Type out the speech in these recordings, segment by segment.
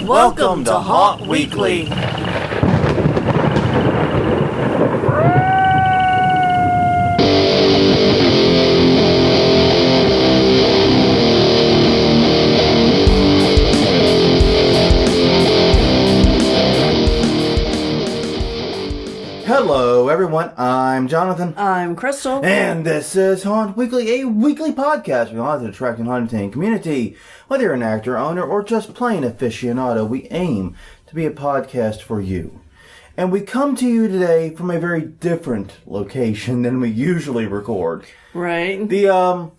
Welcome to Haunt Weekly. Hello, everyone. I'm Jonathan. I'm Crystal. And this is Haunt Weekly, a weekly podcast for the haunted, attracting, haunting community. Whether you're an actor, owner, or just plain aficionado, we aim to be a podcast for you. And we come to you today from a very different location than we usually record. Right. The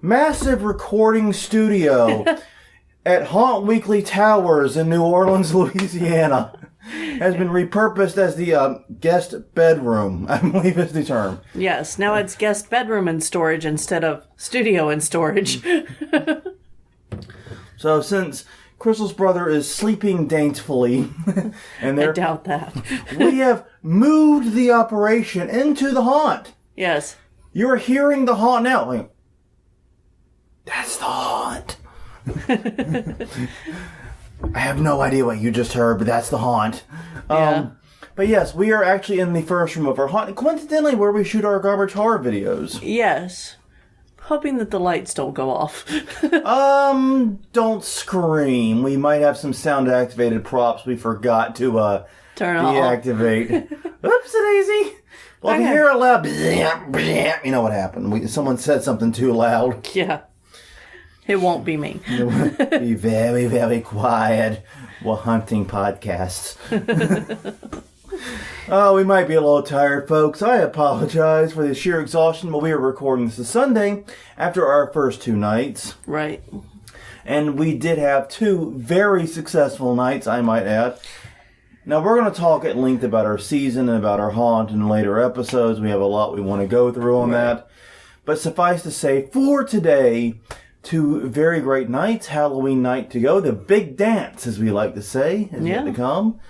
massive recording studio at Haunt Weekly Towers in New Orleans, Louisiana, has been repurposed as the guest bedroom, I believe is the term. Yes, now it's guest bedroom and storage instead of studio and storage. So since Crystal's brother is sleeping daintily, and I doubt that. we have moved the operation into the haunt. Yes. You're hearing the haunt now. Like, that's the haunt. I have no idea what you just heard, but that's the haunt. Yeah. But yes, we are actually in the first room of our haunt, coincidentally where we shoot our garbage horror videos. Yes. Hoping that the lights don't go off. Don't scream. We might have some sound-activated props we forgot to Turn off. deactivate. Oopsie-daisy. Well, if you hear it loud, you know what happened. Someone said something too loud. Yeah. It won't be me. Be very, very quiet. We're hunting podcasts. Oh, we might be a little tired, folks. I apologize for the sheer exhaustion, but we are recording this Sunday after our first two nights. Right. And we did have two very successful nights, I might add. Now, we're going to talk at length about our season and about our haunt in later episodes. We have a lot we want to go through on that. But suffice to say, for today, two very great nights. Halloween night to go. The big dance, as we like to say, is yet to come.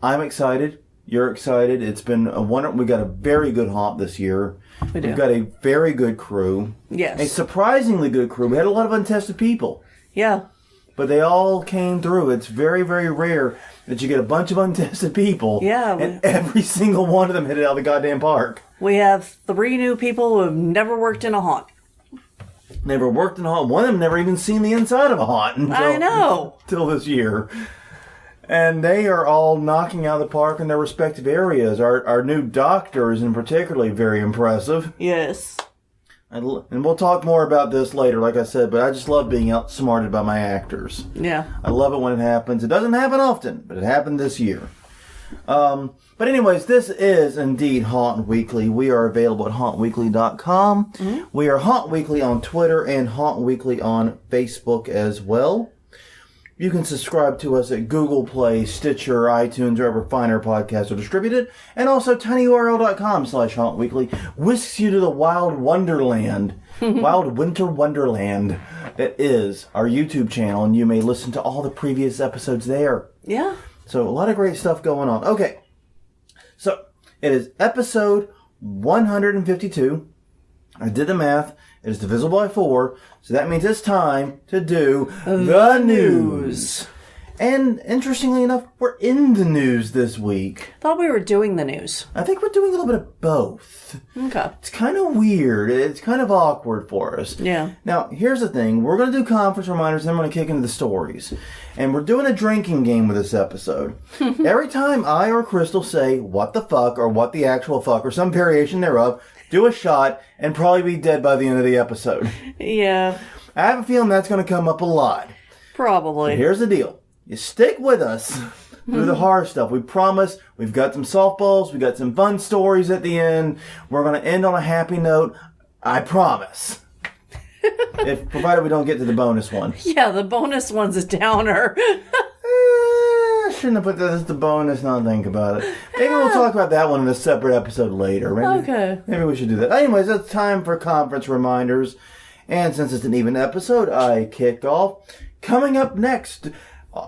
I'm excited. You're excited. It's been a wonderful. We got a very good haunt this year. We've got a very good crew. Yes. A surprisingly good crew. We had a lot of untested people. Yeah. But they all came through. It's very, very rare that you get a bunch of untested people. Yeah. And every single one of them hit it out of the goddamn park. We have 3 new people who have never worked in a haunt. Never worked in a haunt. One of them never even seen the inside of a haunt until this year. And they are all knocking out of the park in their respective areas. Our new doctor is in particularly very impressive. Yes. And we'll talk more about this later, like I said, but I just love being outsmarted by my actors. Yeah. I love it when it happens. It doesn't happen often, but it happened this year. But anyways, this is indeed Haunt Weekly. We are available at hauntweekly.com. Mm-hmm. We are Haunt Weekly on Twitter and Haunt Weekly on Facebook as well. You can subscribe to us at Google Play, Stitcher, iTunes, wherever finer podcasts are distributed. And also tinyurl.com/hauntweekly whisks you to the wild wonderland, wild winter wonderland that is our YouTube channel. And you may listen to all the previous episodes there. Yeah. So a lot of great stuff going on. Okay. So it is episode 152. I did the math. It is divisible by 4. So that means it's time to do the news. And interestingly enough, we're in the news this week. Thought we were doing the news. I think we're doing a little bit of both. Okay. It's kind of weird. It's kind of awkward for us. Yeah. Now, here's the thing. We're going to do conference reminders, and then we're going to kick into the stories. And we're doing a drinking game with this episode. Every time I or Crystal say, what the fuck, or what the actual fuck, or some variation thereof, do a shot, and probably be dead by the end of the episode. Yeah. I have a feeling that's going to come up a lot. Probably. But here's the deal. You stick with us through the hard stuff. We promise. We've got some softballs. We've got some fun stories at the end. We're going to end on a happy note. I promise. Provided we don't get to the bonus one. Yeah, the bonus one's a downer. I shouldn't have put that as the bonus. Now think about it. Maybe we'll talk about that one in a separate episode later. Maybe we should do that. Anyways, it's time for conference reminders. And since it's an even episode, I kick off. Coming up next,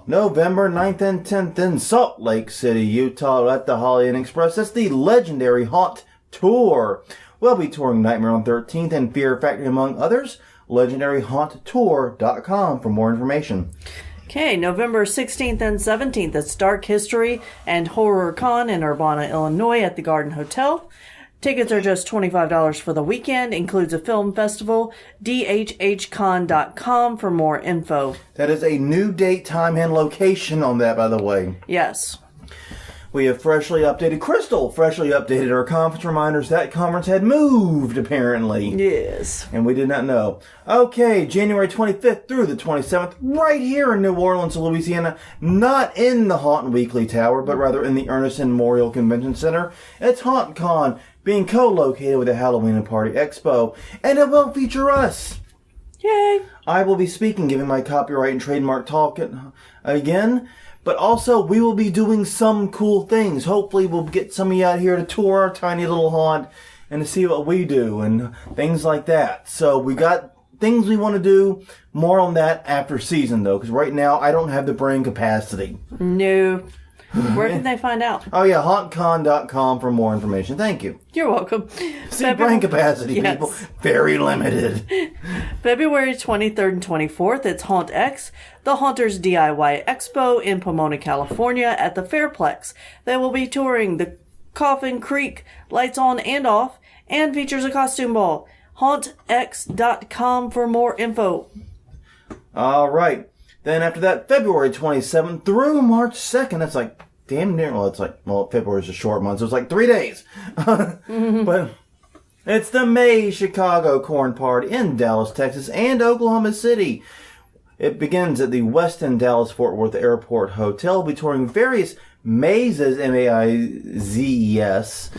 November 9th and 10th in Salt Lake City, Utah at the Holly Inn Express. That's the legendary Haunt Tour. We'll be touring Nightmare on 13th and Fear Factory, among others. LegendaryHauntTour.com for more information. Okay, November 16th and 17th, it's Dark History and Horror Con in Urbana, Illinois at the Garden Hotel. Tickets are just $25 for the weekend, includes a film festival, dhhcon.com for more info. That is a new date, time, and location on that, by the way. Yes. We have freshly updated our conference reminders. That conference had moved, apparently. Yes. And we did not know. Okay, January 25th through the 27th, right here in New Orleans, Louisiana. Not in the Hauntin' Weekly Tower, but rather in the Ernest Memorial Convention Center. It's HauntCon, being co-located with the Halloween and Party Expo. And it will feature us. Yay. I will be speaking, giving my copyright and trademark talk again. But also, we will be doing some cool things. Hopefully, we'll get some of you out here to tour our tiny little haunt and to see what we do and things like that. So, we got things we want to do. More on that after season, though, because right now, I don't have the brain capacity. No. Where can they find out? Oh, yeah, hauntcon.com for more information. Thank you. You're welcome. See, brain capacity, yes. people. Very limited. February 23rd and 24th, it's Haunt X, the Haunters DIY Expo in Pomona, California at the Fairplex. They will be touring the Coffin Creek, Lights On and Off, and features a costume ball. HauntX.com for more info. All right. Then after that, February 27th through March 2nd, that's like damn near, February's a short month, so it's like 3 days. But it's the May Chicago Corn Party in Dallas, Texas, and Oklahoma City. It begins at the Westin Dallas Fort Worth Airport Hotel. We'll be touring various mazes, M-A-I-Z-E-S,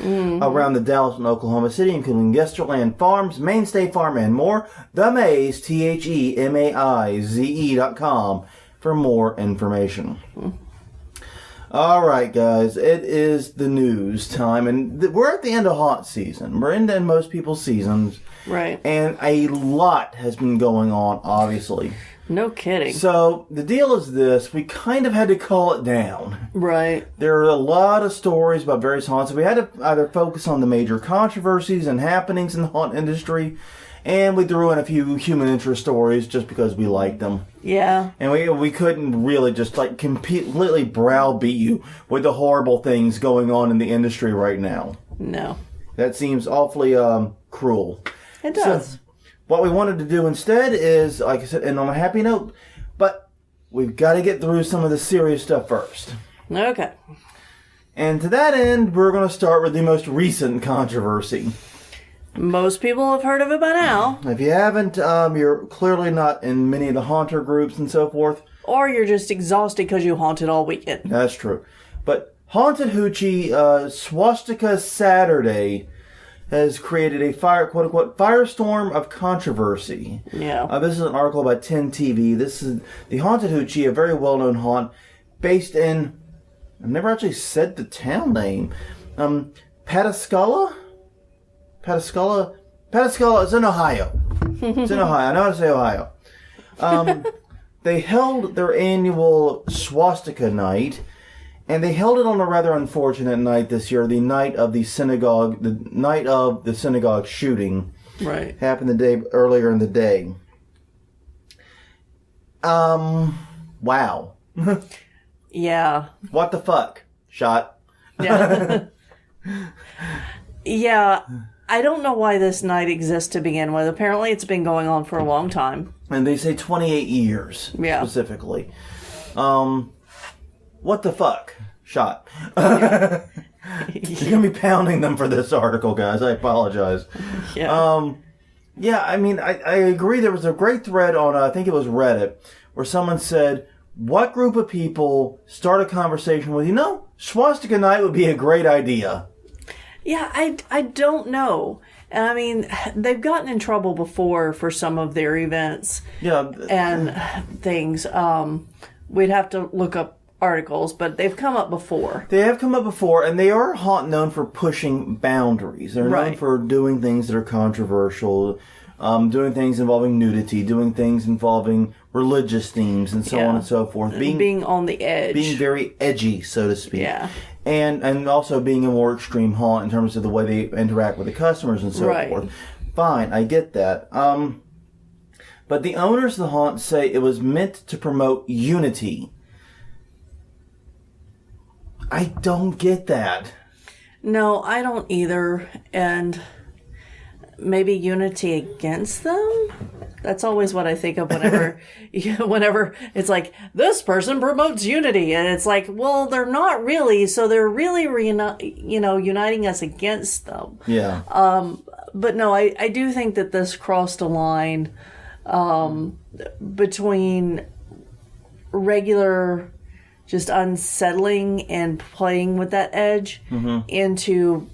around the Dallas and Oklahoma City, including Yesterland Farms, Mainstay Farm, and more. The Maze, THEMAIZE.com for more information. All right, guys, it is the news time, and we're at the end of haunt season. We're into most people's seasons. Right. And a lot has been going on, obviously. No kidding. So, the deal is this. We kind of had to call it down. Right. There are a lot of stories about various haunts. We had to either focus on the major controversies and happenings in the haunt industry, and we threw in a few human interest stories just because we liked them. Yeah. And we couldn't really just completely browbeat you with the horrible things going on in the industry right now. No. That seems awfully cruel. It does. So, what we wanted to do instead is, like I said, and on a happy note, but we've got to get through some of the serious stuff first. Okay. And to that end, we're going to start with the most recent controversy. Most people have heard of it by now. If you haven't, you're clearly not in many of the haunter groups and so forth. Or you're just exhausted because you haunted all weekend. That's true. But Haunted Hoochie, Swastika Saturday has created a quote-unquote, firestorm of controversy. Yeah. This is an article by 10 TV. This is the Haunted Hoochie, a very well-known haunt based in, I've never actually said the town name, Pataskala? Pataskala, it's in Ohio. It's in Ohio. I know how to say Ohio. They held their annual Swastika night, and they held it on a rather unfortunate night this year, the night of the synagogue shooting. Right. Happened the day earlier in the day. Wow. Yeah. What the fuck? Shot. Yeah. Yeah. I don't know why this night exists to begin with. Apparently it's been going on for a long time. And they say 28 years, specifically. What the fuck? Shot. Yeah. You're going to be pounding them for this article, guys. I apologize. Yeah. Yeah, I mean, I agree. There was a great thread on, I think it was Reddit, where someone said, what group of people start a conversation with, Swastika night would be a great idea? Yeah, I don't know. And I mean, they've gotten in trouble before for some of their events. Yeah. And things. We'd have to look up articles, but they've come up before. They have come up before, and they are known for pushing boundaries. They're known for doing things that are controversial, doing things involving nudity, doing things involving religious themes, and so on and so forth. Being on the edge. Being very edgy, so to speak. Yeah. And also being a more extreme haunt in terms of the way they interact with the customers and so forth. Fine, I get that. But the owners of the haunt say it was meant to promote unity. I don't get that. No, I don't either. And maybe unity against them? That's always what I think of whenever whenever it's like, this person promotes unity. And it's like, well, they're not really. So they're really, uniting us against them. Yeah. But no, I do think that this crossed a line between regular, just unsettling and playing with that edge into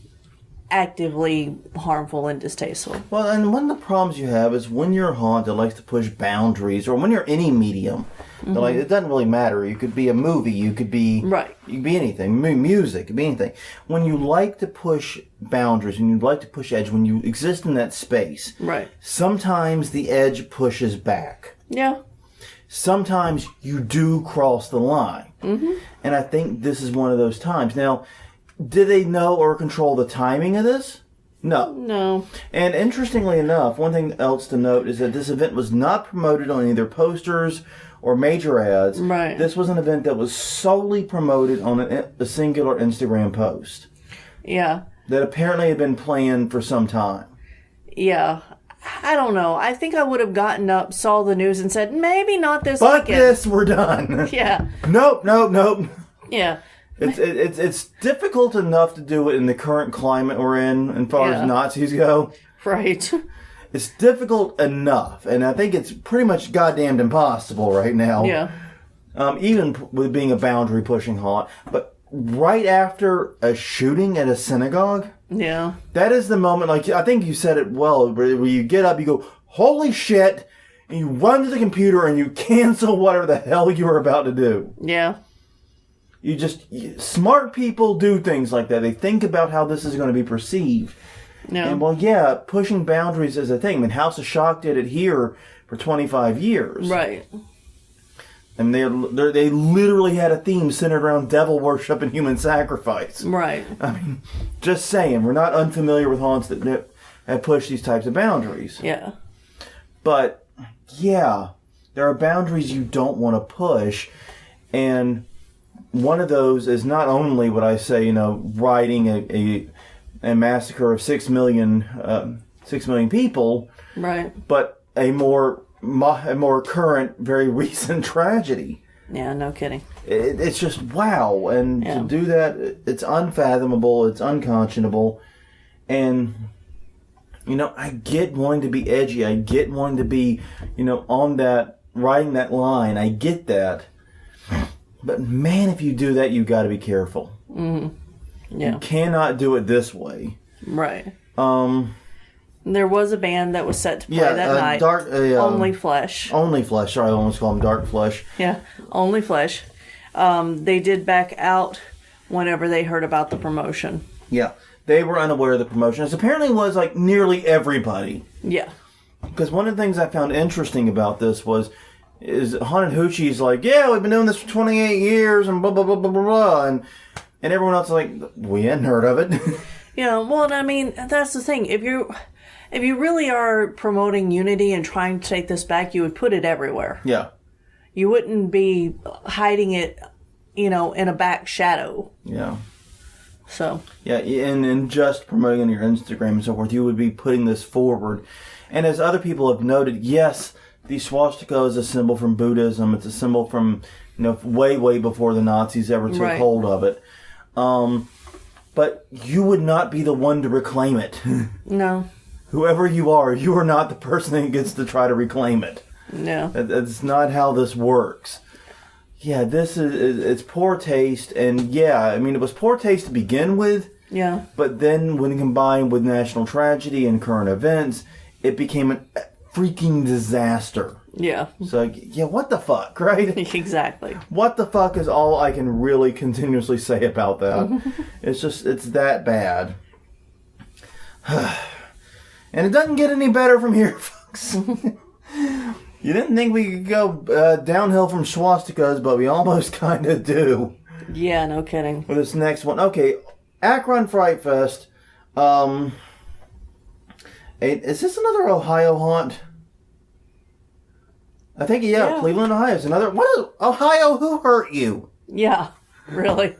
actively harmful and distasteful. Well, and one of the problems you have is when you're a haunt that likes to push boundaries, or when you're any medium, like it doesn't really matter. You could be a movie, you could be you could be anything, music, it could be anything. When you like to push boundaries, when you like to push edge, when you exist in that space, sometimes the edge pushes back. Yeah. Sometimes you do cross the line. And I think this is one of those times. Now, did they know or control the timing of this? No. No. And interestingly enough, one thing else to note is that this event was not promoted on either posters or major ads. Right. This was an event that was solely promoted on a singular Instagram post. Yeah. That apparently had been planned for some time. Yeah. I don't know. I think I would have gotten up, saw the news, and said, maybe not this Fuck weekend. this, we're done. Yeah. Nope. Yeah. It's difficult enough to do it in the current climate we're in, as far as Nazis go. Right. It's difficult enough, and I think it's pretty much goddamned impossible right now. Yeah. Even with being a boundary-pushing haunt. But right after a shooting at a synagogue, that is the moment, like, I think you said it well, where you get up, you go, holy shit, and you run to the computer and you cancel whatever the hell you were about to do. Yeah. Smart people do things like that. They think about how this is going to be perceived. No. And pushing boundaries is a thing. I mean, House of Shock did it here for 25 years. Right. And they literally had a theme centered around devil worship and human sacrifice. Right. I mean, just saying, we're not unfamiliar with haunts that have pushed these types of boundaries. Yeah. But, there are boundaries you don't want to push. And one of those is not only what I say, riding a massacre of 6 million people, right? But a more current, very recent tragedy. Yeah, no kidding. It's just wow, and to do that, it's unfathomable, it's unconscionable, and I get wanting to be edgy, I get wanting to be, on that, riding that line, I get that. But man, if you do that, you got to be careful. Mm-hmm. Yeah. You cannot do it this way. Right. There was a band that was set to play that night. Only Flesh. Only Flesh. Sorry, I almost call them Dark Flesh. Yeah, Only Flesh. They did back out whenever they heard about the promotion. Yeah. They were unaware of the promotion. As apparently was like nearly everybody. Yeah. Because one of the things I found interesting about this is Haunted Hoochie's like, yeah, we've been doing this for 28 years and blah, blah, blah, blah, blah, blah. And everyone else is like, we hadn't heard of it. Well, I mean, that's the thing. If you really are promoting unity and trying to take this back, you would put it everywhere. Yeah. You wouldn't be hiding it, in a back shadow. Yeah. So. Yeah, and just promoting on your Instagram and so forth, you would be putting this forward. And as other people have noted, yes, the swastika is a symbol from Buddhism. It's a symbol from, way, way before the Nazis ever took hold of it. But you would not be the one to reclaim it. No. Whoever you are not the person that gets to try to reclaim it. No. That's not how this works. Yeah, it's poor taste. And it was poor taste to begin with. Yeah. But then when combined with national tragedy and current events, it became a freaking disaster. Yeah. So, what the fuck, right? Exactly. What the fuck is all I can really continuously say about that. It's that bad. And it doesn't get any better from here, folks. You didn't think we could go downhill from swastikas, but we almost kind of do. Yeah, no kidding. For this next one. Okay, Akron Fright Fest. Is this another Ohio haunt? I think, Cleveland, Ohio is another. Ohio, who hurt you? Yeah, really.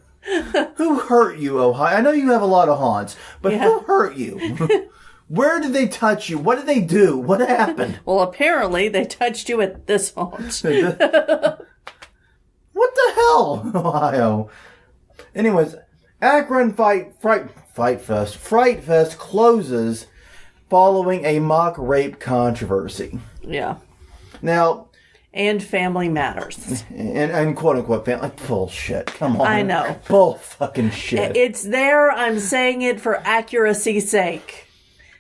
Who hurt you, Ohio? I know you have a lot of haunts, but who hurt you? Where did they touch you? What did they do? What happened? Well, apparently they touched you at this haunt. What the hell, Ohio? Anyways, Akron Fright Fest closes following a mock rape controversy. Yeah. Now... And family matters. And quote-unquote family. Bullshit. Come on. I know. Bull fucking shit. It's there. I'm saying it for accuracy's sake.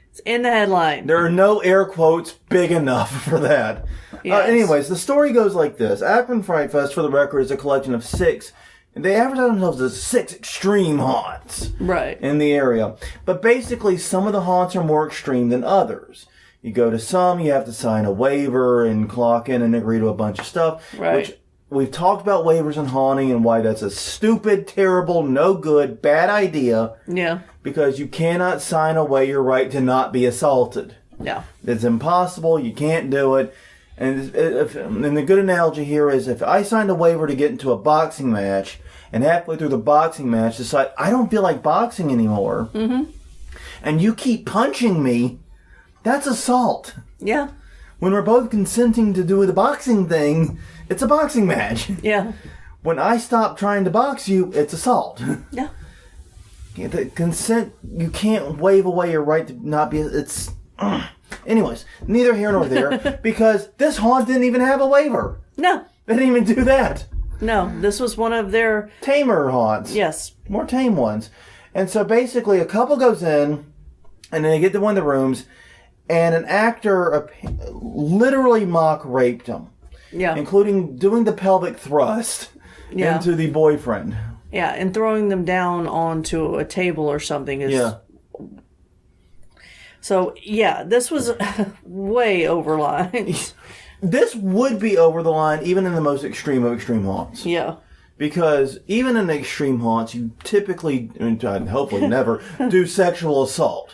It's in the headline. There are no air quotes big enough for that. Yes. Anyways, the story goes like this. Akron Fright Fest, for the record, is a collection of 6... They advertise themselves as 6 extreme haunts. Right. In the area. But basically, some of the haunts are more extreme than others. You go to some, you have to sign a waiver and clock in and agree to a bunch of stuff. Right. Which we've talked about waivers and haunting and why that's a stupid, terrible, no good, bad idea. Yeah. Because you cannot sign away your right to not be assaulted. Yeah. It's impossible. You can't do it. And the good analogy here is if I signed a waiver to get into a boxing match and halfway through the boxing match decide I don't feel like boxing anymore, and you keep punching me, that's assault. Yeah. When we're both consenting to do the boxing thing, it's a boxing match. Yeah. When I stop trying to box you, it's assault. Yeah. The consent, you can't waive away your right to not be, it's... Anyways, neither here nor there, because this haunt didn't even have a waiver. No. They didn't even do that. No, this was one of their... Tamer haunts. Yes. More tame ones. And so basically a couple goes in, and then they get to one of the rooms, and an actor literally mock raped them. Yeah. Including doing the pelvic thrust into the boyfriend. Yeah, and throwing them down onto a table or something is... Yeah. So, yeah, this was way over lines. This would be over the line even in the most extreme of extreme haunts. Yeah. Because even in extreme haunts, you typically, and hopefully never, do sexual assault.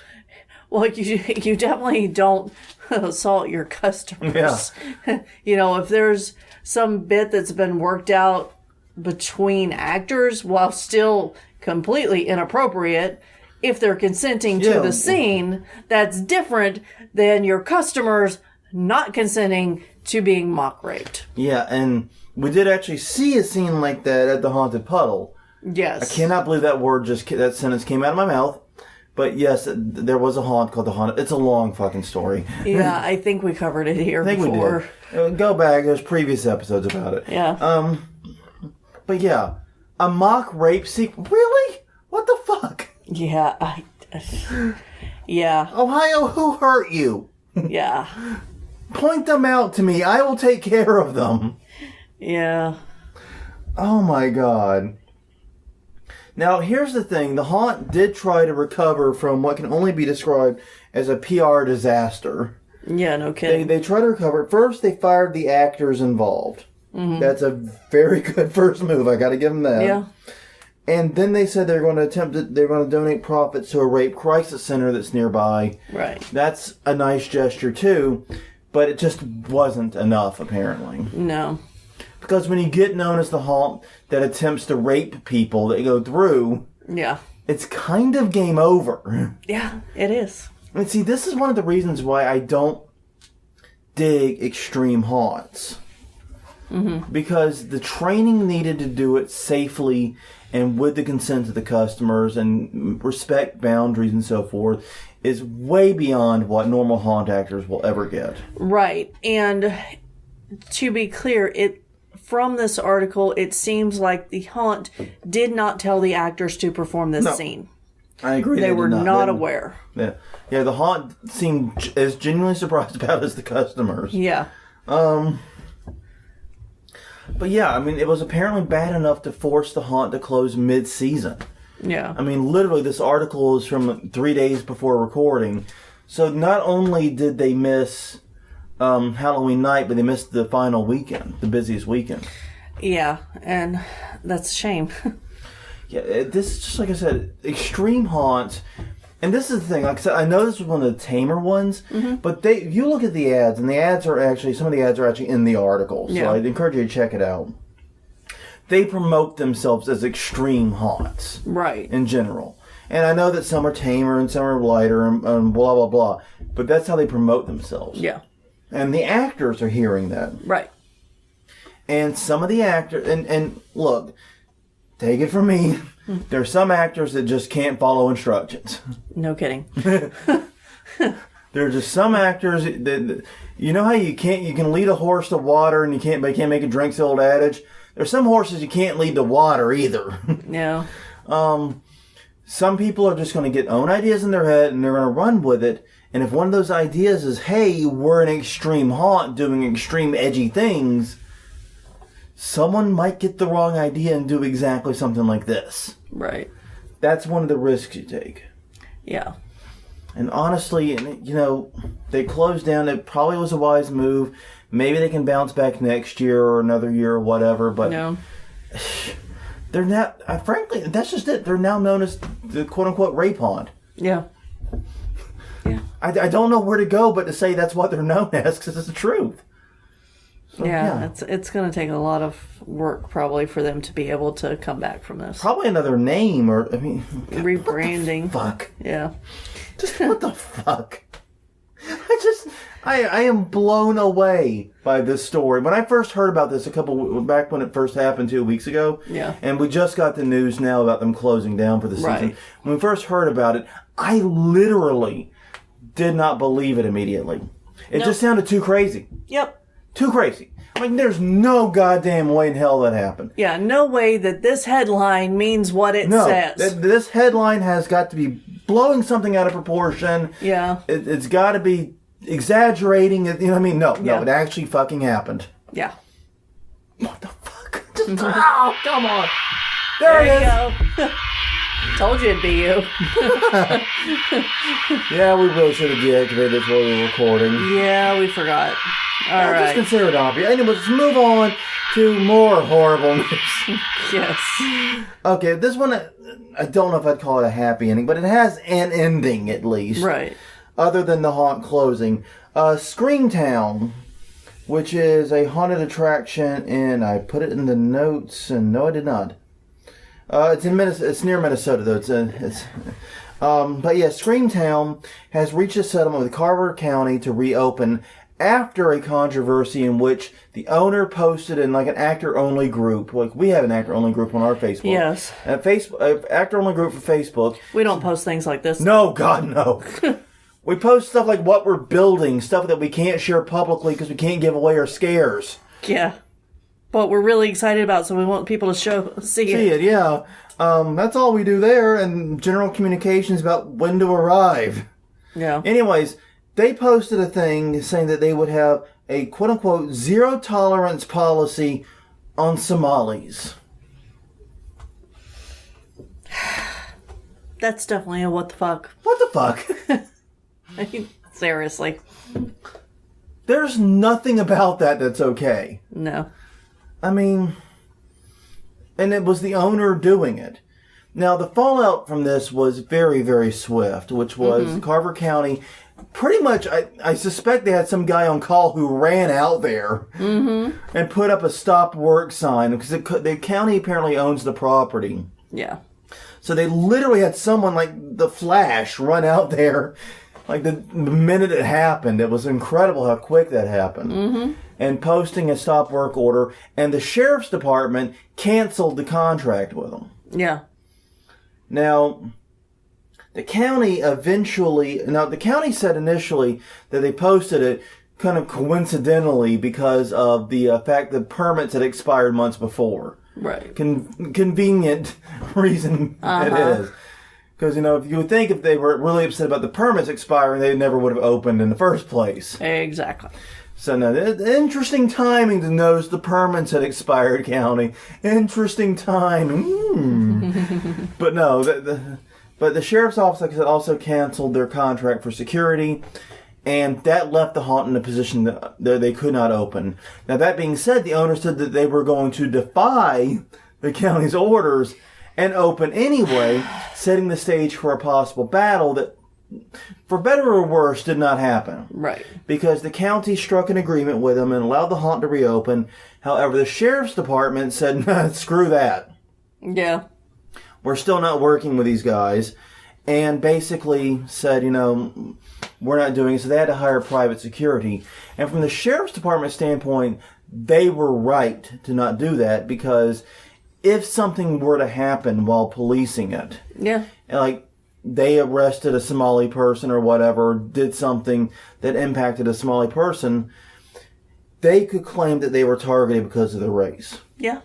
Well, you definitely don't assault your customers. Yeah. If there's some bit that's been worked out between actors while still completely inappropriate, if they're consenting to the scene, that's different than your customers not consenting to being mock raped. Yeah, and we did actually see a scene like that at the Haunted Puddle. Yes. I cannot believe that sentence came out of my mouth. But yes, there was a haunt called the Haunted. It's a long fucking story. Yeah, I think we covered it here before. We did. Go back. There's previous episodes about it. Yeah. But yeah, a mock rape sequel. Really? What the fuck? Yeah, yeah. Ohio, who hurt you? Yeah. Point them out to me. I will take care of them. Yeah. Oh my god. Now, here's the thing. The haunt did try to recover from what can only be described as a PR disaster. Yeah, no kidding. They tried to recover. First, they fired the actors involved. Mm-hmm. That's a very good first move. I got to give them that. Yeah. And then they said they're going to donate profits to a rape crisis center that's nearby. Right. That's a nice gesture too, but it just wasn't enough apparently. No. Because when you get known as the haunt that attempts to rape people that go through, it's kind of game over. Yeah, it is. And see, this is one of the reasons why I don't dig extreme haunts. Mm-hmm. Because the training needed to do it safely and with the consent of the customers and respect boundaries and so forth is way beyond what normal haunt actors will ever get. Right. And to be clear, from this article, it seems like the haunt did not tell the actors to perform this scene. I agree. They were not aware. Yeah. Yeah, the haunt seemed as genuinely surprised about as the customers. Yeah. But yeah, I mean, it was apparently bad enough to force the haunt to close mid-season. Yeah. I mean, literally, this article is from 3 days before recording. So not only did they miss Halloween night, but they missed the final weekend, the busiest weekend. Yeah, and that's a shame. Yeah, this is just like I said, extreme haunts. And this is the thing, like I said, I know this was one of the tamer ones, but you look at the ads, and the ads are actually, some of the ads are actually in the article, so I'd encourage you to check it out. They promote themselves as extreme haunts. Right. In general. And I know that some are tamer and some are lighter and blah, blah, blah, but that's how they promote themselves. Yeah. And the actors are hearing that. Right. And some of the actors, and look, take it from me, there are some actors that just can't follow instructions. No kidding. There are just some actors that, you know how you can lead a horse to water and they can't make it drink, the old adage? There's some horses you can't lead to water either. Yeah. Some people are just going to get own ideas in their head and they're going to run with it. And if one of those ideas is, hey, we're an extreme haunt doing extreme edgy things, someone might get the wrong idea and do exactly something like this. Right. That's one of the risks you take. Yeah. And honestly, you know, they closed down. It probably was a wise move. Maybe they can bounce back next year or another year or whatever. But no. They're not, frankly, that's just it. They're now known as the quote-unquote rape haunt. Yeah. Yeah. I don't know where to go but to say that's what they're known as because it's the truth. So, yeah, it's going to take a lot of work probably for them to be able to come back from this. Probably another name or, I mean... rebranding. What the fuck? Yeah. Just what the fuck? I am blown away by this story. When I first heard about this back when it first happened 2 weeks ago, and we just got the news now about them closing down for the season. Right. When we first heard about it, I literally did not believe it immediately. It just sounded too crazy. Yep. Too crazy. I mean, there's no goddamn way in hell that happened. Yeah, no way that this headline means what it says. This headline has got to be blowing something out of proportion. Yeah. It's got to be exaggerating it. You know what I mean? No, it actually fucking happened. Yeah. What the fuck? Oh, come on. There it is. Go. Told you it'd be you. Yeah, we really should have deactivated this while we were recording. Yeah, we forgot. All right. Just consider it obvious. Anyway, let's move on to more horribleness. Yes. Okay, this one, I don't know if I'd call it a happy ending, but it has an ending at least. Right. Other than the haunt closing. Screamtown, which is a haunted attraction in, I put it in the notes, and no, I did not. It's in Minnesota. It's near Minnesota, though. But yeah, Screamtown has reached a settlement with Carver County to reopen after a controversy in which the owner posted in like an actor-only group. Like we have an actor-only group on our Facebook. Yes. Actor-only group for Facebook. We don't post things like this. No, God, no. We post stuff like what we're building, stuff that we can't share publicly because we can't give away our scares. Yeah. But we're really excited about, so we want people to see it. Yeah. That's all we do there, and general communications about when to arrive. Yeah. Anyways, they posted a thing saying that they would have a quote-unquote zero-tolerance policy on Somalis. That's definitely a what the fuck. What the fuck? I mean, seriously. There's nothing about that that's okay. No. I mean, and it was the owner doing it. Now, the fallout from this was very, very swift, which was Carver County. Pretty much, I suspect they had some guy on call who ran out there and put up a stop work sign because the county apparently owns the property. Yeah. So they literally had someone like the Flash run out there like the minute it happened. It was incredible how quick that happened. And posting a stop work order, and the sheriff's department canceled the contract with them. Yeah. Now, the county said initially that they posted it kind of coincidentally because of the fact that permits had expired months before. Right. Convenient reason it is. Because, if you would think if they were really upset about the permits expiring, they never would have opened in the first place. Exactly. So, no, interesting timing to notice the permits had expired, county. Interesting timing. But no, but the sheriff's office, like I said, also canceled their contract for security, and that left the haunt in a position that they could not open. Now, that being said, the owner said that they were going to defy the county's orders and open anyway, setting the stage for a possible battle that, for better or worse, did not happen. Right. Because the county struck an agreement with them and allowed the haunt to reopen. However, the sheriff's department said, nah, screw that. Yeah. We're still not working with these guys. And basically said, we're not doing it. So they had to hire private security. And from the sheriff's department standpoint, they were right to not do that, because if something were to happen while policing it, yeah, like they arrested a Somali person or whatever, did something that impacted a Somali person, they could claim that they were targeted because of their race. Yeah.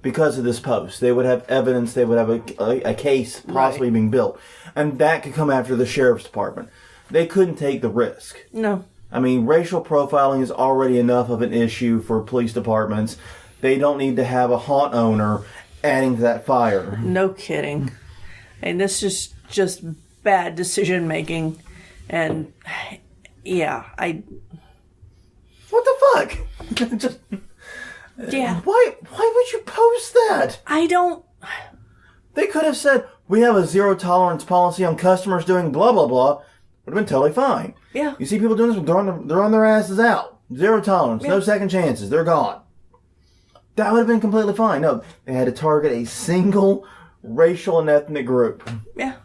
Because of this post. They would have evidence, they would have a case possibly being built. And that could come after the sheriff's department. They couldn't take the risk. No. I mean, racial profiling is already enough of an issue for police departments. They don't need to have a haunt owner adding to that fire. No kidding. And this is just bad decision making. And yeah, what the fuck? Just, yeah. Why would you post that? I don't. They could have said, we have a zero tolerance policy on customers doing blah, blah, blah. Would have been totally fine. Yeah. You see people doing this, they're on their asses out. Zero tolerance, no second chances, they're gone. That would have been completely fine. No, they had to target a single racial and ethnic group. Yeah.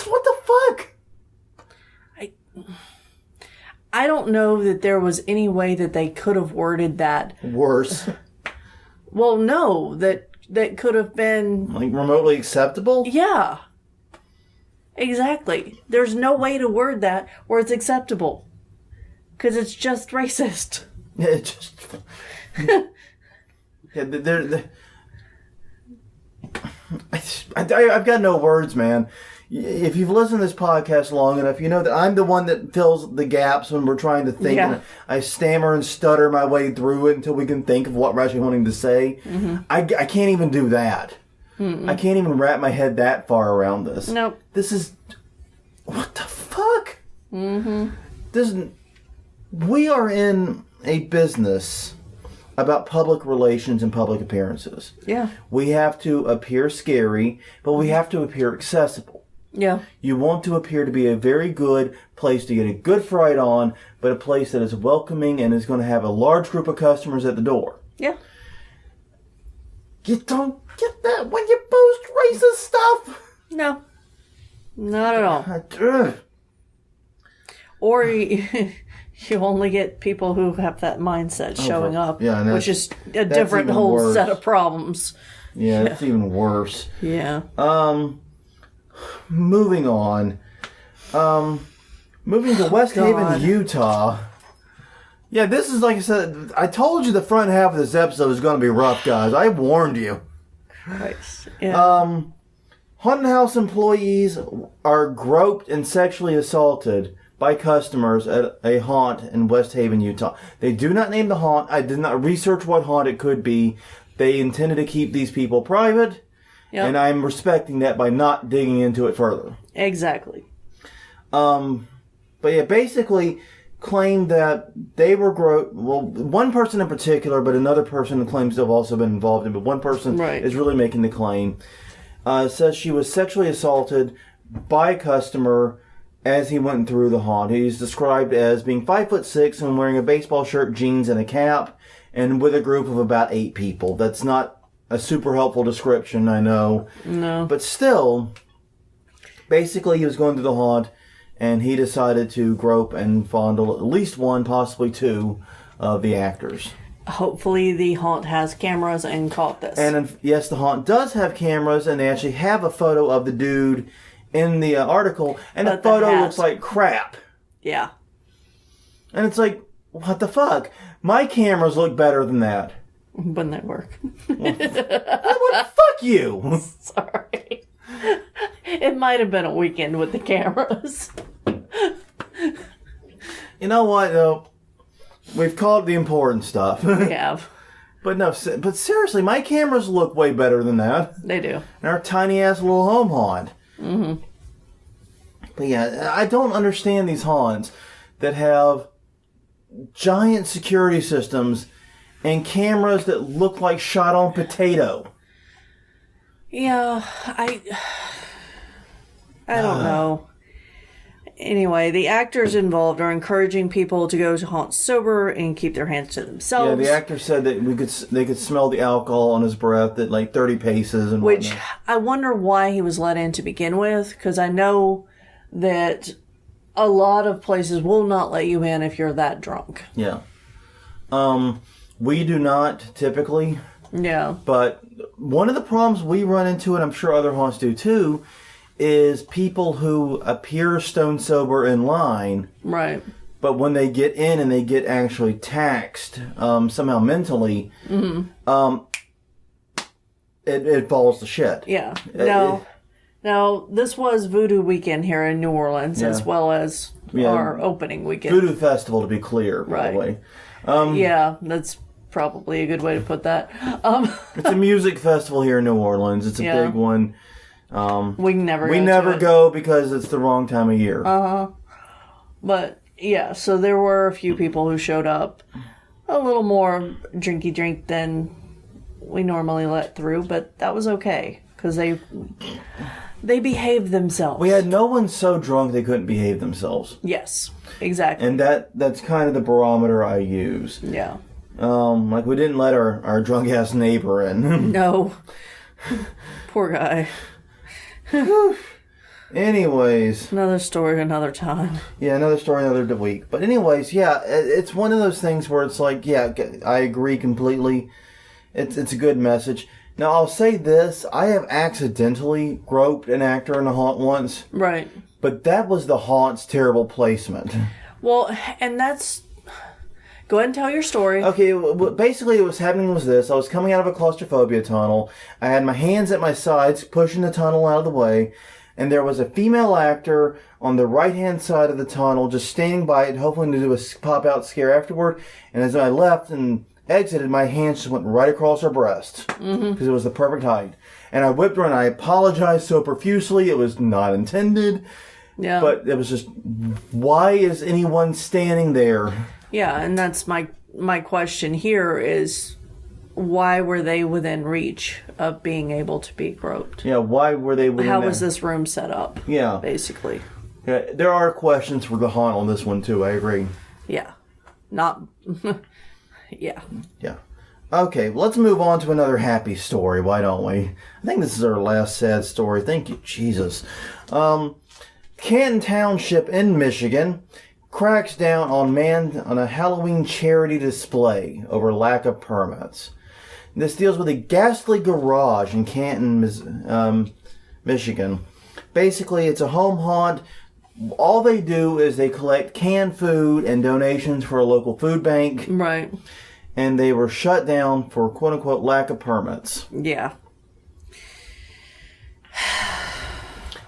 What the fuck? I don't know that there was any way that they could have worded that. Worse. Well, no, that could have been... Like remotely acceptable? Yeah. Exactly. There's no way to word that where it's acceptable. Because it's just racist. Yeah, it just... yeah, I've got no words, man. If you've listened to this podcast long enough, you know that I'm the one that fills the gaps when we're trying to think. Yeah. And I stammer and stutter my way through it until we can think of what we're actually wanting to say. Mm-hmm. I can't even do that. Mm-mm. I can't even wrap my head that far around this. Nope. This is... What the fuck? Mm-hmm. We are in a business about public relations and public appearances. Yeah. We have to appear scary, but we have to appear accessible. Yeah. You want to appear to be a very good place to get a good fright on, but a place that is welcoming and is going to have a large group of customers at the door. Yeah. You don't get that when you post racist stuff. No. Not at all. Or you only get people who have that mindset showing up, which is a different whole set of problems. Yeah, it's even worse. Yeah. Moving on. Moving to West Haven, Utah. Yeah, this is, like I said, I told you the front half of this episode is going to be rough, guys. I warned you. Christ. Yeah. Haunted house employees are groped and sexually assaulted by customers at a haunt in West Haven, Utah. They do not name the haunt. I did not research what haunt it could be. They intended to keep these people private, and I'm respecting that by not digging into it further. Exactly. But yeah, basically claimed that they were groped. Well, one person in particular, but another person claims to have also been involved in it. But one person is really making the claim. Says she was sexually assaulted by a customer as he went through the haunt. He's described as being 5'6" and wearing a baseball shirt, jeans, and a cap, and with a group of about 8 people. That's not a super helpful description, I know. No. But still, basically he was going through the haunt, and he decided to grope and fondle at least one, possibly 2, of the actors. Hopefully the haunt has cameras and caught this. And yes, the haunt does have cameras, and they actually have a photo of the dude in the article, and the photo looks like crap. Yeah. And it's like, what the fuck? My cameras look better than that. When they work. Fuck you. Sorry. It might have been a weekend with the cameras. You know what, though? We've called the important stuff. We have. But seriously, my cameras look way better than that. They do. And our tiny-ass little home haunt. Mm-hmm. But yeah, I don't understand these haunts that have giant security systems and cameras that look like shot on potato. Yeah, I don't know. Anyway, the actors involved are encouraging people to go to haunts sober and keep their hands to themselves. Yeah, the actor said that they could smell the alcohol on his breath at like 30 paces and which whatnot. I wonder why he was let in to begin with, because I know that a lot of places will not let you in if you're that drunk. Yeah. We do not typically. Yeah. But one of the problems we run into, and I'm sure other haunts do too, is people who appear stone sober in line. Right. But when they get in and they get actually taxed somehow mentally, it falls to shit. Yeah. Now, this was Voodoo Weekend here in New Orleans, as well as our opening weekend. Voodoo Festival, to be clear, by the way. Yeah, that's probably a good way to put that. It's a music festival here in New Orleans. It's a big one. We never go because it's the wrong time of year. But, yeah, so there were a few people who showed up a little more drinky drink than we normally let through, but that was okay, because they behaved themselves. We had no one so drunk they couldn't behave themselves. Yes, exactly. And that's kind of the barometer I use. Yeah. Like we didn't let our drunk ass neighbor in. No. Poor guy. Anyways. Another story another time. Yeah, another story another week. But anyways, yeah, it's one of those things where it's like, yeah, I agree completely. It's a good message. Now, I'll say this. I have accidentally groped an actor in a haunt once. Right. But that was the haunt's terrible placement. Well, and that's... Go ahead and tell your story. Okay, basically what was happening was this. I was coming out of a claustrophobia tunnel. I had my hands at my sides, pushing the tunnel out of the way. And there was a female actor on the right-hand side of the tunnel just standing by it, hoping to do a pop-out scare afterward. And as I left and exited, my hands just went right across her breast. Because it was the perfect height. And I whipped her and I apologized so profusely. It was not intended. Yeah. But it was just, why is anyone standing there? Yeah, and that's my question here is, why were they within reach of being able to be groped? Yeah, why were they within How was this room set up? Yeah. Basically. Yeah, there are questions for the haunt on this one, too. I agree. Yeah. Not... yeah. Yeah. Okay, let's move on to another happy story, why don't we? I think this is our last sad story. Thank you, Jesus. Canton Township in Michigan cracks down on man on a Halloween charity display over lack of permits. This deals with a ghastly garage in Canton, Michigan. Basically, it's a home haunt. All they do is they collect canned food and donations for a local food bank. Right. And they were shut down for quote-unquote lack of permits. Yeah.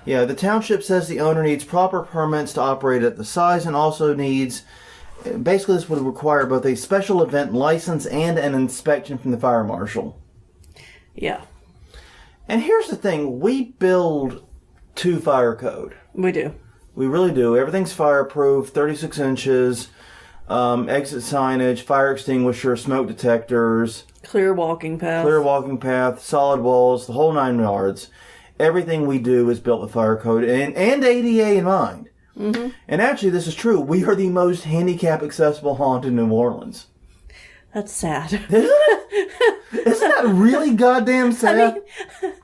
Yeah, the township says the owner needs proper permits to operate at the size and also needs... Basically, this would require both a special event license and an inspection from the fire marshal. Yeah. And here's the thing. We build to fire code. We do. We really do. Everything's fireproof, 36 inches, exit signage, fire extinguisher, smoke detectors. Clear walking path, solid walls, the whole 9 yards. Everything we do is built with fire code and ADA in mind. Mm-hmm. And actually, this is true. We are the most handicap accessible haunt in New Orleans. That's sad. Isn't it? Isn't that really goddamn sad? I mean,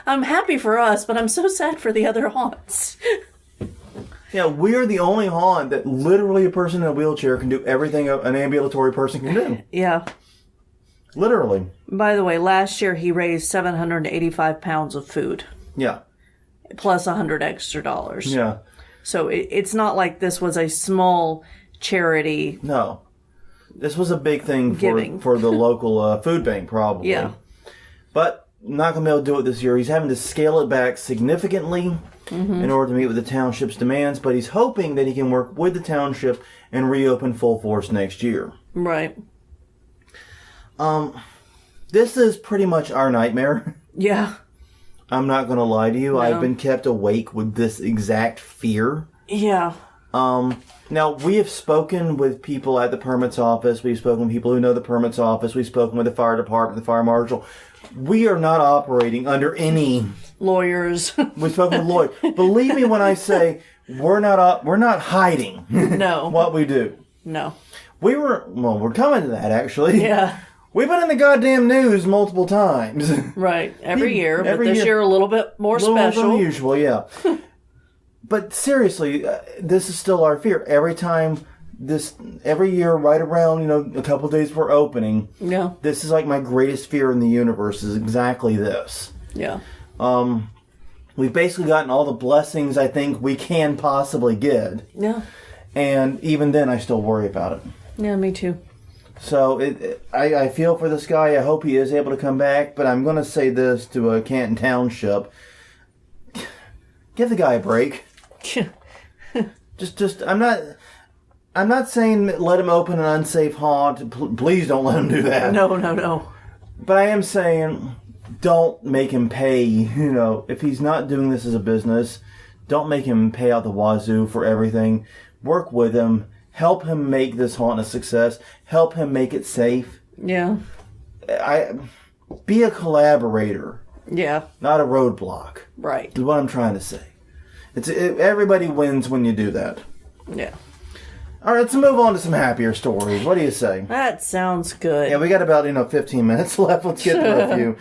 I'm happy for us, but I'm so sad for the other haunts. Yeah, we are the only haunt that literally a person in a wheelchair can do everything an ambulatory person can do. Yeah. Literally. By the way, last year he raised 785 pounds of food. Yeah. Plus $100 extra. Yeah. So it's not like this was a small charity. No. This was a big thing Giving. for the local food bank, probably. Yeah. But not going to be able to do it this year. He's having to scale it back significantly in order to meet with the township's demands, but he's hoping that he can work with the township and reopen full force next year. Right. This is pretty much our nightmare. Yeah. I'm not going to lie to you. No. I've been kept awake with this exact fear. Yeah. Now, we have spoken with people at the permits office. We've spoken with people who know the permits office. We've spoken with the fire department, the fire marshal. We are not operating under any... Lawyers. We've spoken with lawyers. Believe me when I say we're not hiding No. what we do. No. We're coming to that, actually. Yeah. We've been in the goddamn news multiple times. Right. Every year. Every but this year a little bit more special. Than usual, yeah. But seriously, this is still our fear. Every year, right around, a couple of days before opening, yeah, this is like my greatest fear in the universe is exactly this. Yeah. We've basically gotten all the blessings I think we can possibly get. Yeah. And even then, I still worry about it. Yeah, me too. So I feel for this guy. I hope he is able to come back. But I'm going to say this to Canton Township: give the guy a break. I'm not saying let him open an unsafe haunt. Please don't let him do that. No. But I am saying don't make him pay. If he's not doing this as a business, don't make him pay out the wazoo for everything. Work with him. Help him make this haunt a success. Help him make it safe. Yeah. Be a collaborator. Yeah. Not a roadblock. Right. Is what I'm trying to say. Everybody wins when you do that. Yeah. All right, let's move on to some happier stories. What do you say? That sounds good. Yeah, we got about 15 minutes left. Let's get through a few.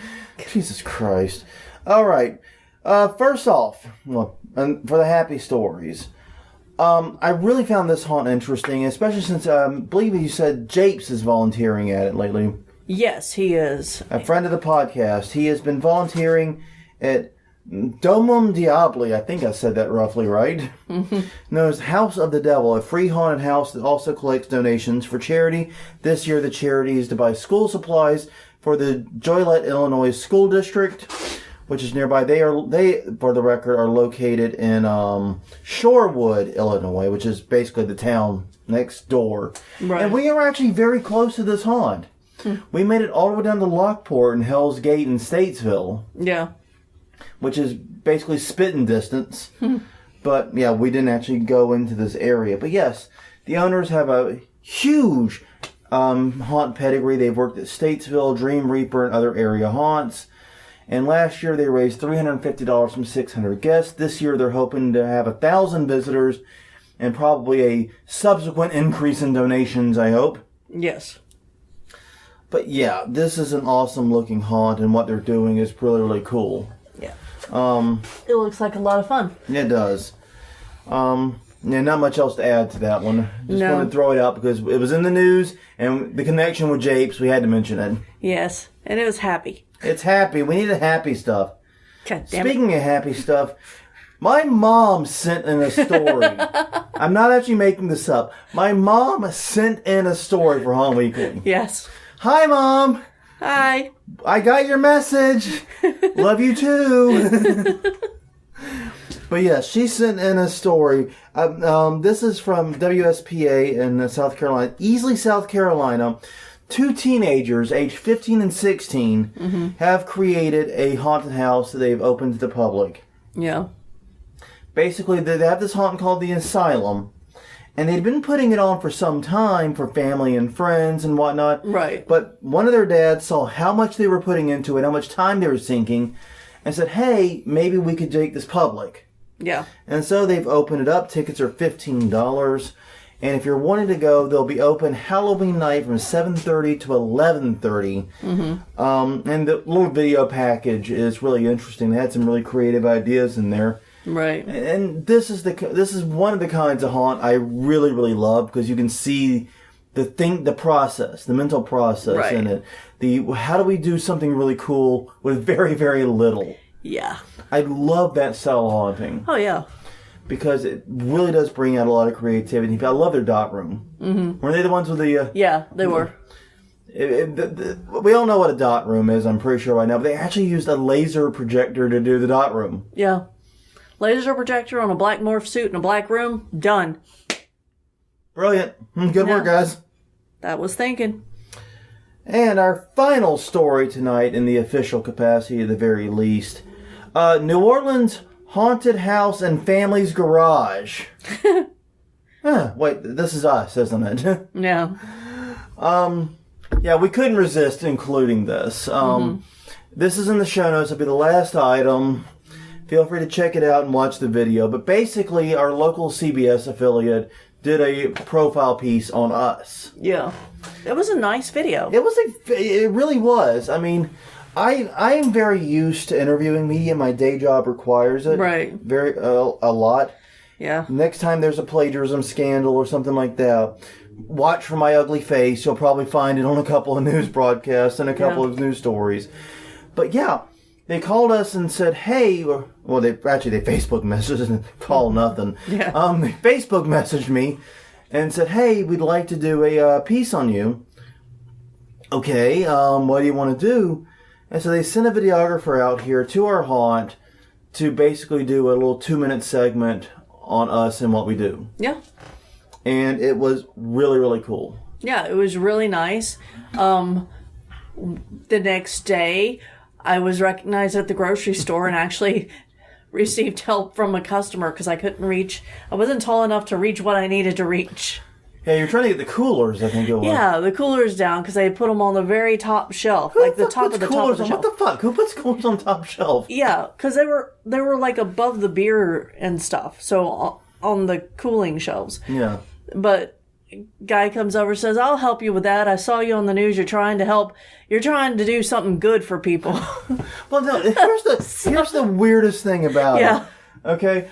Jesus Christ. All right. First off, for the happy stories, I really found this haunt interesting, especially since I believe you said Japes is volunteering at it lately. Yes, he is. A friend of the podcast. He has been volunteering at Domum Diabli, I think I said that roughly right. Mm-hmm. Known as House of the Devil, a free haunted house that also collects donations for charity. This year the charity is to buy school supplies for the Joliet, Illinois school district, which is nearby. They, for the record, are located in Shorewood, Illinois, which is basically the town next door. Right. And we are actually very close to this haunt. We made it all the way down to Lockport and Hell's Gate in Statesville. Yeah. Which is basically spitting distance. But, yeah, we didn't actually go into this area. But, yes, the owners have a huge haunt pedigree. They've worked at Statesville, Dream Reaper, and other area haunts. And last year they raised $350 from 600 guests. This year they're hoping to have 1,000 visitors and probably a subsequent increase in donations, I hope. Yes. But, yeah, this is an awesome-looking haunt, and what they're doing is really, really cool. Yeah. It looks like a lot of fun. It does. Yeah, not much else to add to that one. Just wanted to throw it out because it was in the news, and the connection with Japes, we had to mention it. Yes, and it was happy. It's happy. We needed happy stuff. God damn Speaking of happy stuff, my mom sent in a story. I'm not actually making this up. My mom sent in a story for Haunt Weekly. Yes. Hi, Mom. Hi. I got your message. Love you too. But yeah, she sent in a story. This is from WSPA in South Carolina. Easley, South Carolina. 2 teenagers, aged 15 and 16, have created a haunted house that they've opened to the public. Yeah. Basically, they have this haunt called the Asylum. And they'd been putting it on for some time for family and friends and whatnot. Right. But one of their dads saw how much they were putting into it, how much time they were sinking, and said, hey, maybe we could take this public. Yeah. And so they've opened it up. Tickets are $15. And if you're wanting to go, they'll be open Halloween night from 7:30 to 11:30. And the little video package is really interesting. They had some really creative ideas in there. Right. And this is one of the kinds of haunt I really, really love because you can see the process, the mental process in it. How do we do something really cool with very, very little? Yeah. I love that style of haunting. Oh, yeah. Because it really does bring out a lot of creativity. I love their dot room. Were they the ones with the... yeah, they were. We all know what a dot room is, I'm pretty sure right now. But they actually used a laser projector to do the dot room. Yeah. Laser projector on a black morph suit in a black room. Done. Brilliant. Good work, guys. That was thinking. And our final story tonight, in the official capacity at the very least. New Orleans Haunted House and Family's Garage. Wait, this is us, isn't it? Yeah. Yeah, we couldn't resist including this. This is in the show notes. It'll be the last item. Feel free to check it out and watch the video. But basically, our local CBS affiliate did a profile piece on us. Yeah. It was a nice video. It really was. I mean, I am very used to interviewing media. My day job requires it. Right. A lot. Yeah. Next time there's a plagiarism scandal or something like that, watch for my ugly face. You'll probably find it on a couple of news broadcasts and a couple of news stories. But yeah, they called us and said, hey, they Facebook messaged and called nothing. Yeah. They Facebook messaged me and said, hey, we'd like to do a piece on you. Okay, what do you want to do? And so they sent a videographer out here to our haunt to basically do a little 2-minute segment on us and what we do. Yeah. And it was really, really cool. Yeah, it was really nice. The next day, I was recognized at the grocery store and actually received help from a customer because I wasn't tall enough to reach what I needed to reach. Yeah, you're trying to get the coolers, I think it was. Yeah, the coolers down because I had put them on the very top shelf, like the top of the top of the shelf. What the fuck? Who puts coolers on top shelf? Yeah, because they were like above the beer and stuff, so on the cooling shelves. Yeah. But guy comes over and says, I'll help you with that. I saw you on the news. You're trying to help. You're trying to do something good for people. Well, no, here's the weirdest thing about it. Okay?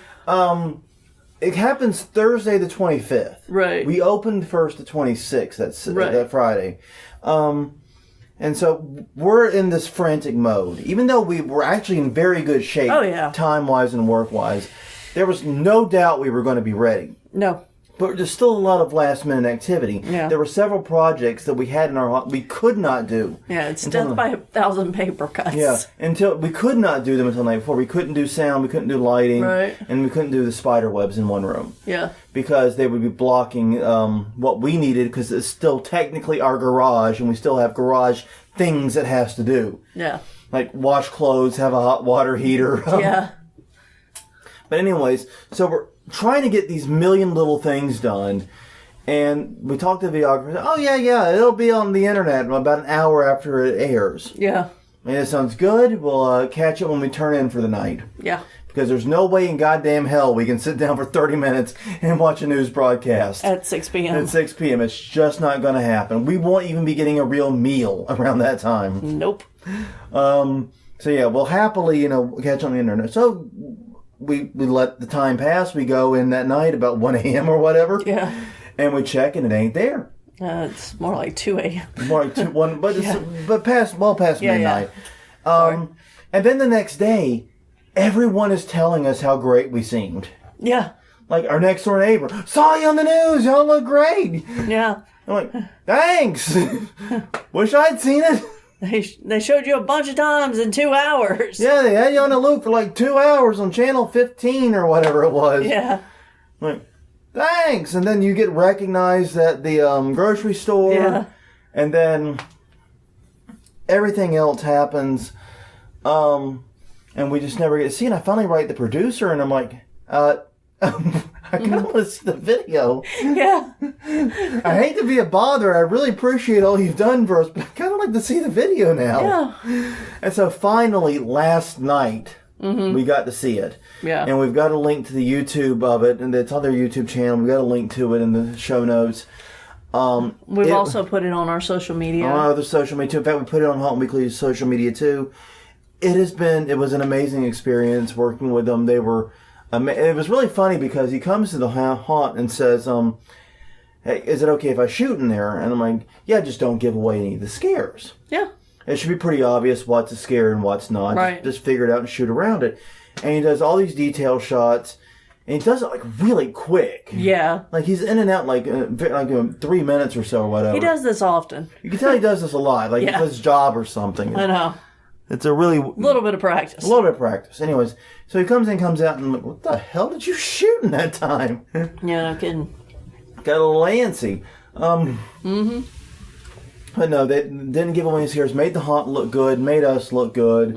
It happens Thursday the 25th. Right. We opened first the 26th. That's that Friday. And so we're in this frantic mode. Even though we were actually in very good shape, time-wise and work-wise, there was no doubt we were going to be ready. No. But there's still a lot of last-minute activity. Yeah. There were several projects that we had in our we could not do. Yeah, it's death by 1,000 paper cuts. Yeah, until we could not do them until the night before. We couldn't do sound, we couldn't do lighting, and we couldn't do the spider webs in one room. Yeah. Because they would be blocking what we needed because it's still technically our garage, and we still have garage things it has to do. Yeah. Like wash clothes, have a hot water heater. Yeah. But anyways, so we're trying to get these million little things done, and we talked to the videographer. Oh yeah, it'll be on the internet about an hour after it airs. Yeah. And it sounds good. We'll catch it when we turn in for the night. Yeah. Because there's no way in goddamn hell we can sit down for 30 minutes and watch a news broadcast. At 6 p.m. At 6 p.m. It's just not going to happen. We won't even be getting a real meal around that time. Nope. So yeah, we'll happily, catch on the internet. So we let the time pass. We go in that night about 1 a.m. or whatever. Yeah. And we check and it ain't there. It's more like 2 a.m. More like 1, but past midnight. Yeah. And then the next day, everyone is telling us how great we seemed. Yeah. Like our next door neighbor, saw you on the news, y'all look great. Yeah. I'm like, thanks. Wish I'd seen it. They showed you a bunch of times in 2 hours. Yeah, they had you on the loop for like 2 hours on channel 15 or whatever it was. Yeah. I'm like, thanks. And then you get recognized at the grocery store. Yeah. And then everything else happens. And we just never get to see it. And I finally write the producer, and I'm like, I kind of want to see the video. Yeah. I hate to be a bother. I really appreciate all you've done for us, but I kind of like to see the video now. Yeah. And so finally, last night, we got to see it. Yeah. And we've got a link to the YouTube of it, and it's on their YouTube channel. We've got a link to it in the show notes. We've also put it on our social media. On our other social media, too. In fact, we put it on Haunt Weekly's social media, too. It was an amazing experience working with them. They were... It was really funny because he comes to the haunt and says, hey, is it okay if I shoot in there? And I'm like, yeah, just don't give away any of the scares. Yeah. It should be pretty obvious what's a scare and what's not. Right. Just figure it out and shoot around it. And he does all these detail shots, and he does it like really quick. Yeah. Like he's in and out like 3 minutes or so or whatever. He does this often. You can tell he does this a lot. Like it's his job or something. I know. It's a really... little bit of practice. A little bit of practice. Anyways, so he comes out, and I'm like, what the hell did you shoot in that time? Yeah, no kidding. Got a little antsy. But no, they didn't give away any scares. Made the haunt look good. Made us look good.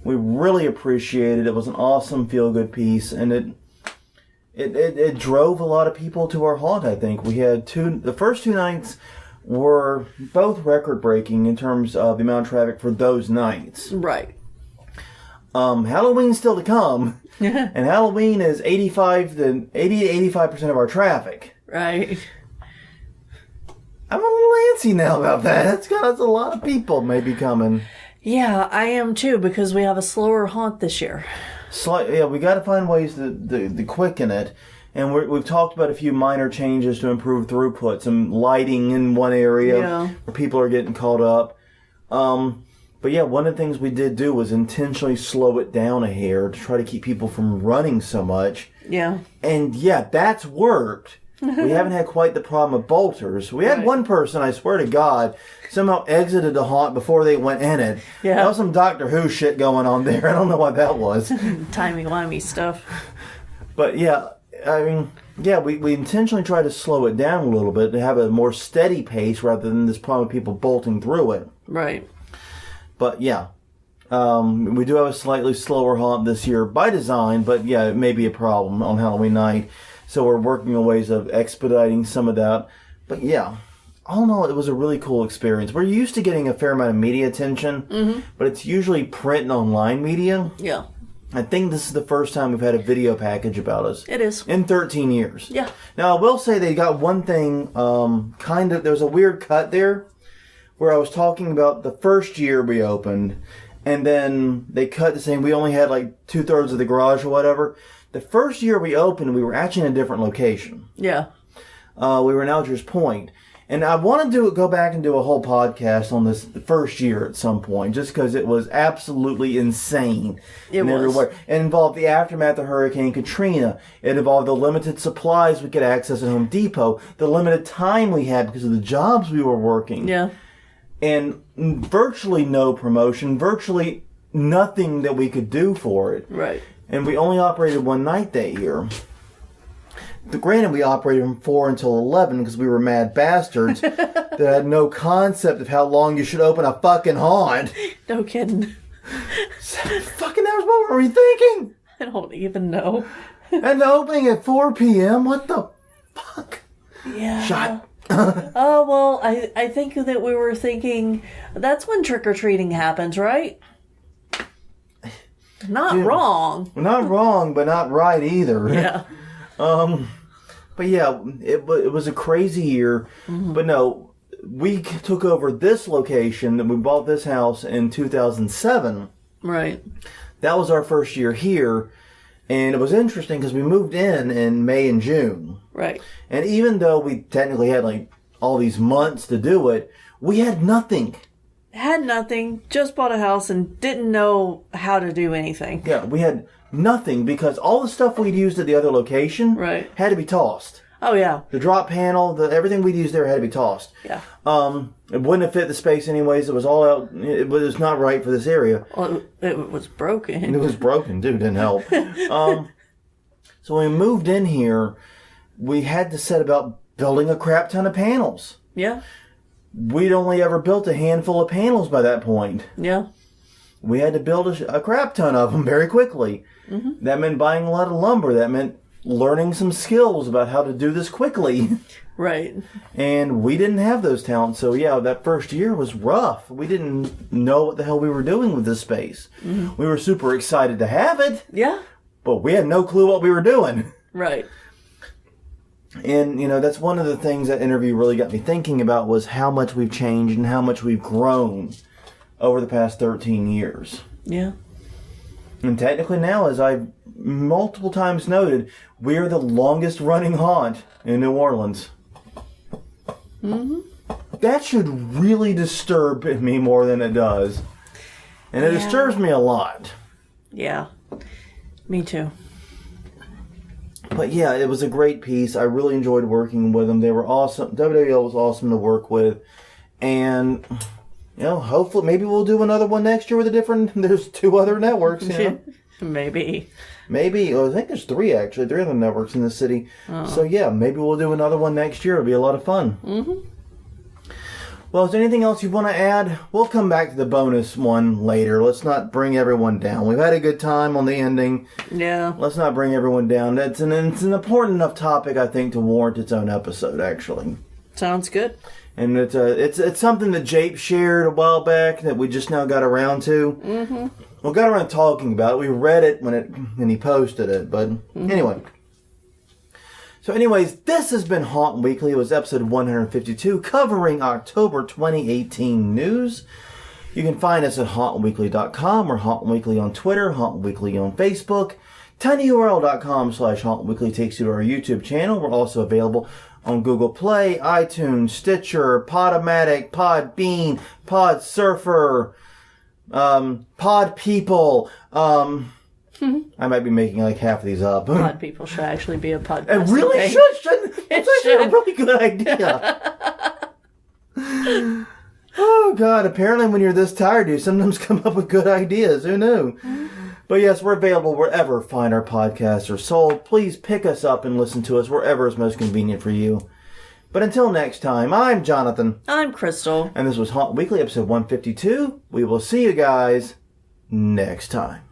We really appreciated it. It was an awesome feel-good piece, and it it drove a lot of people to our haunt, I think. We had the first 2 nights were both record-breaking in terms of the amount of traffic for those nights. Right. Halloween's still to come, and Halloween is 80 to 85% of our traffic. Right. I'm a little antsy now about that. That's a lot of people maybe coming. Yeah, I am too, because we have a slower haunt this year. Yeah, we got to find ways to quicken it. And we've talked about a few minor changes to improve throughput. Some lighting in one area where people are getting caught up. But yeah, one of the things we did do was intentionally slow it down a hair to try to keep people from running so much. Yeah. And yeah, that's worked. We haven't had quite the problem of bolters. We had one person, I swear to God, somehow exited the haunt before they went in it. Yeah. That was some Doctor Who shit going on there. I don't know what that was. Timey-wimey stuff. But yeah, I mean, yeah, we intentionally try to slow it down a little bit to have a more steady pace rather than this problem of people bolting through it. Right. But yeah, we do have a slightly slower haunt this year by design, but yeah, it may be a problem on Halloween night. So we're working on ways of expediting some of that. But yeah, all in all, it was a really cool experience. We're used to getting a fair amount of media attention, but it's usually print and online media. Yeah. I think this is the first time we've had a video package about us. It is. In 13 years. Yeah. Now, I will say they got one thing, there was a weird cut there where I was talking about the first year we opened, and then they cut to saying we only had like 2/3 of the garage or whatever. The first year we opened, we were actually in a different location. Yeah. We were in Algiers Point. And I want to go back and do a whole podcast on this first year at some point, just because it was absolutely insane. It was. Everywhere. It involved the aftermath of Hurricane Katrina. It involved the limited supplies we could access at Home Depot, the limited time we had because of the jobs we were working. Yeah. And virtually no promotion, virtually nothing that we could do for it. Right. And we only operated one night that year. Granted, we operated from 4 until 11 because we were mad bastards that had no concept of how long you should open a fucking haunt. No kidding. 7 fucking hours? What were we thinking? I don't even know. And opening at 4 p.m.? What the fuck? Yeah. Shut. Oh, well, I think that we were thinking that's when trick-or-treating happens, right? Not wrong. Not wrong, but not right either. Yeah. But yeah, it was a crazy year. Mm-hmm. But no, we took over this location and we bought this house in 2007. Right. That was our first year here. And it was interesting because we moved in May and June. Right. And even though we technically had like all these months to do it, we had nothing. Had nothing, just bought a house and didn't know how to do anything. Yeah, we had nothing because all the stuff we'd used at the other location had to be tossed. Oh, yeah. The drop panel, everything we'd used there had to be tossed. Yeah. It wouldn't have fit the space anyways. It was all out. It was not right for this area. Well, it was broken. It was broken, dude. Didn't help. So when we moved in here, we had to set about building a crap ton of panels. Yeah. We'd only ever built a handful of panels by that point. Yeah. We had to build a crap ton of them very quickly. Mm-hmm. That meant buying a lot of lumber. That meant learning some skills about how to do this quickly. Right. And we didn't have those talents. So, yeah, that first year was rough. We didn't know what the hell we were doing with this space. Mm-hmm. We were super excited to have it. Yeah. But we had no clue what we were doing. Right. And, that's one of the things that interview really got me thinking about was how much we've changed and how much we've grown over the past 13 years. Yeah. And technically now, as I've multiple times noted, we are the longest running haunt in New Orleans. Mm-hmm. That should really disturb me more than it does. And it disturbs me a lot. Yeah. Me too. But yeah, it was a great piece. I really enjoyed working with them. They were awesome. WWL was awesome to work with. And, hopefully, maybe we'll do another one next year with there's 2 other networks, Maybe. Well, I think there's 3 actually. 3 other networks in the city. Oh. So yeah, maybe we'll do another one next year. It'll be a lot of fun. Mm-hmm. Well, is there anything else you want to add? We'll come back to the bonus one later. Let's not bring everyone down. We've had a good time on the ending. Yeah. Let's not bring everyone down. It's an important enough topic, I think, to warrant its own episode, actually. Sounds good. And it's something that Jape shared a while back that we just now got around to. Mm-hmm. We got around talking about it. We read it when he posted it. But anyway. So anyways, this has been Haunt Weekly. It was episode 152 covering October 2018 news. You can find us at hauntweekly.com or Haunt Weekly on Twitter, Haunt Weekly on Facebook. tinyurl.com/hauntweekly takes you to our YouTube channel. We're also available on Google Play, iTunes, Stitcher, Podomatic, Podbean, Podsurfer, Pod People. I might be making like half of these up. Pod People should actually be a podcast. It really shouldn't. It's actually a really good idea. Oh, God. Apparently when you're this tired, you sometimes come up with good ideas. Who knew? But yes, we're available wherever fine our podcasts are sold. Please pick us up and listen to us wherever is most convenient for you. But until next time, I'm Jonathan. I'm Crystal. And this was Haunt Weekly, episode 152. We will see you guys next time.